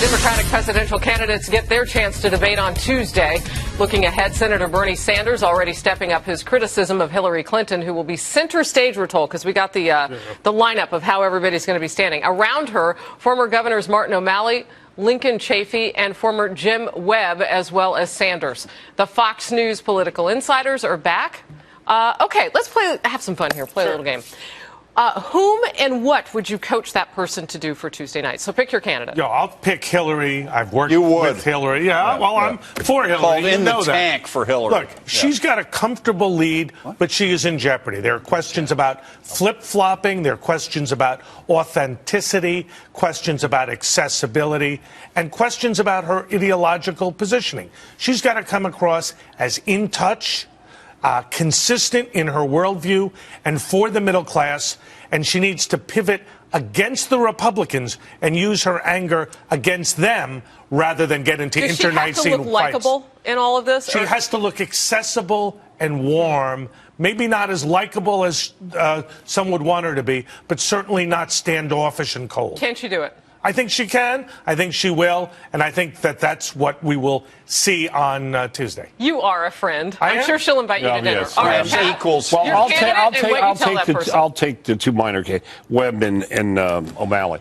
Democratic presidential candidates get their chance to debate on Tuesday. Looking ahead, Senator Bernie Sanders already stepping up his criticism of Hillary Clinton, who will be center stage, we're told, because we got the lineup of how everybody's going to be standing. Around her, former governors Martin O'Malley, Lincoln Chafee, and former Jim Webb, as well as Sanders. The Fox News political insiders are back. Okay, let's have some fun here. Play a little game. Whom and what would you coach that person to do for Tuesday night? So pick your candidate. I'll pick Hillary. I've worked with Hillary. I'm for Hillary. Called in the tank for Hillary. Look, she's got a comfortable lead, but she is in jeopardy. There are questions about flip-flopping. There are questions about authenticity, questions about accessibility, and questions about her ideological positioning. She's got to come across as in touch, consistent in her worldview and for the middle class, and she needs to pivot against the Republicans and use her anger against them rather than get into internecine fights. Does she have to look likable in all of this? She has to look accessible and warm, maybe not as likable as some would want her to be, but certainly not standoffish and cold. Can she do it? I think she can. I think she will. And I think that that's what we will see on Tuesday. You are a friend. I'm sure she'll invite you to dinner. Yes. All right, equals. Well, I'll take the two minor cases, Webb and O'Malley.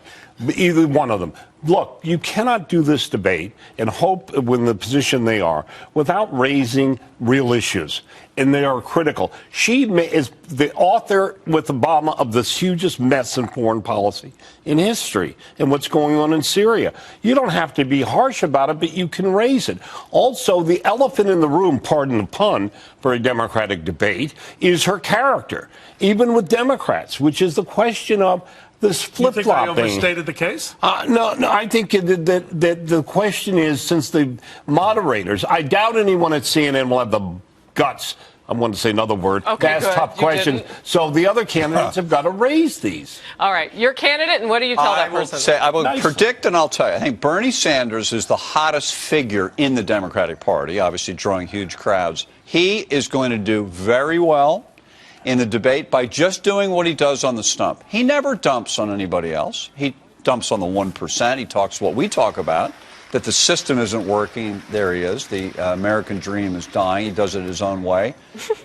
Either one of them. Look, you cannot do this debate and hope when the position they are without raising real issues. And they are critical. She is the author with Obama of this hugest mess in foreign policy in history and what's going on in Syria. You don't have to be harsh about it, but you can raise it. Also, the elephant in the room, pardon the pun, for a Democratic debate is her character, even with Democrats, which is the question of this flip-flopping. You think I overstated the case? No, I think that the question is, since the moderators, I doubt anyone at CNN will have the guts, I want to say another word, to ask tough questions. So the other candidates have got to raise these. All right, your candidate, and what do you tell that person? I will predict, and I'll tell you, I think Bernie Sanders is the hottest figure in the Democratic Party, obviously drawing huge crowds. He is going to do very well in the debate by just doing what he does on the stump. He never dumps on anybody else. He dumps on the 1%. He talks what we talk about, that the system isn't working. There he is. The American dream is dying. He does it his own way.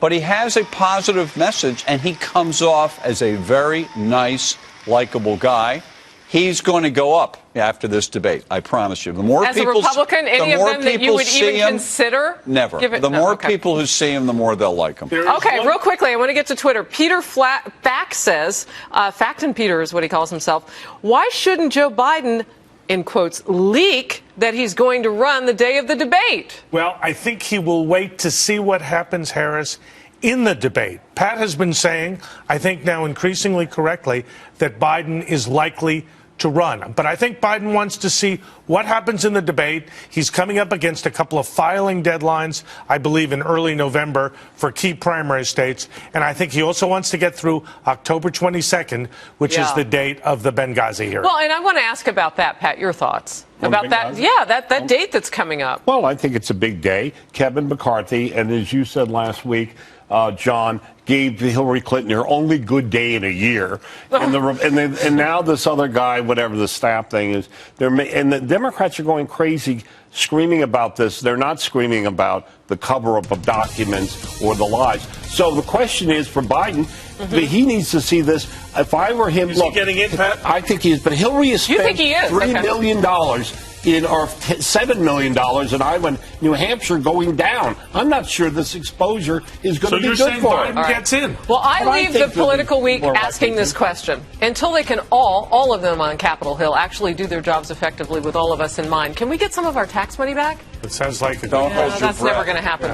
But he has a positive message, and he comes off as a very nice, likable guy. He's going to go up after this debate, I promise you. The more As people, a Republican, any of them that you would even consider? Never. The more people who see him, the more they'll like him. Okay, real quickly, I want to get to Twitter. Peter Fact says, Fact and Peter is what he calls himself, why shouldn't Joe Biden, in quotes, leak that he's going to run the day of the debate? Well, I think he will wait to see what happens, Harris, in the debate. Pat has been saying, I think now increasingly correctly, that Biden is likely to run. But I think Biden wants to see what happens in the debate. He's coming up against a couple of filing deadlines, I believe, in early November for key primary states. And I think he also wants to get through October 22nd, which is the date of the Benghazi hearing. Well, and I want to ask about that, Pat, your thoughts. About that, that date that's coming up. Well, I think it's a big day. Kevin McCarthy, and as you said last week, John, gave Hillary Clinton her only good day in a year. And now this other guy, whatever the staff thing is, and the Democrats are going crazy screaming about this. They're not screaming about the cover-up of documents or the lies. So the question is for Biden, he needs to see this. If I were him, is he getting in, Pat? I think he is. But Hillary has spent $3 million or $7 million in Iowa, New Hampshire going down. I'm not sure this exposure is going to be good for him. Biden gets in. Well, I leave the political week asking this question. Until they can all of them on Capitol Hill, actually do their jobs effectively with all of us in mind, can we get some of our tax money back? It sounds like it. Don't hold your breath. That's never going to happen.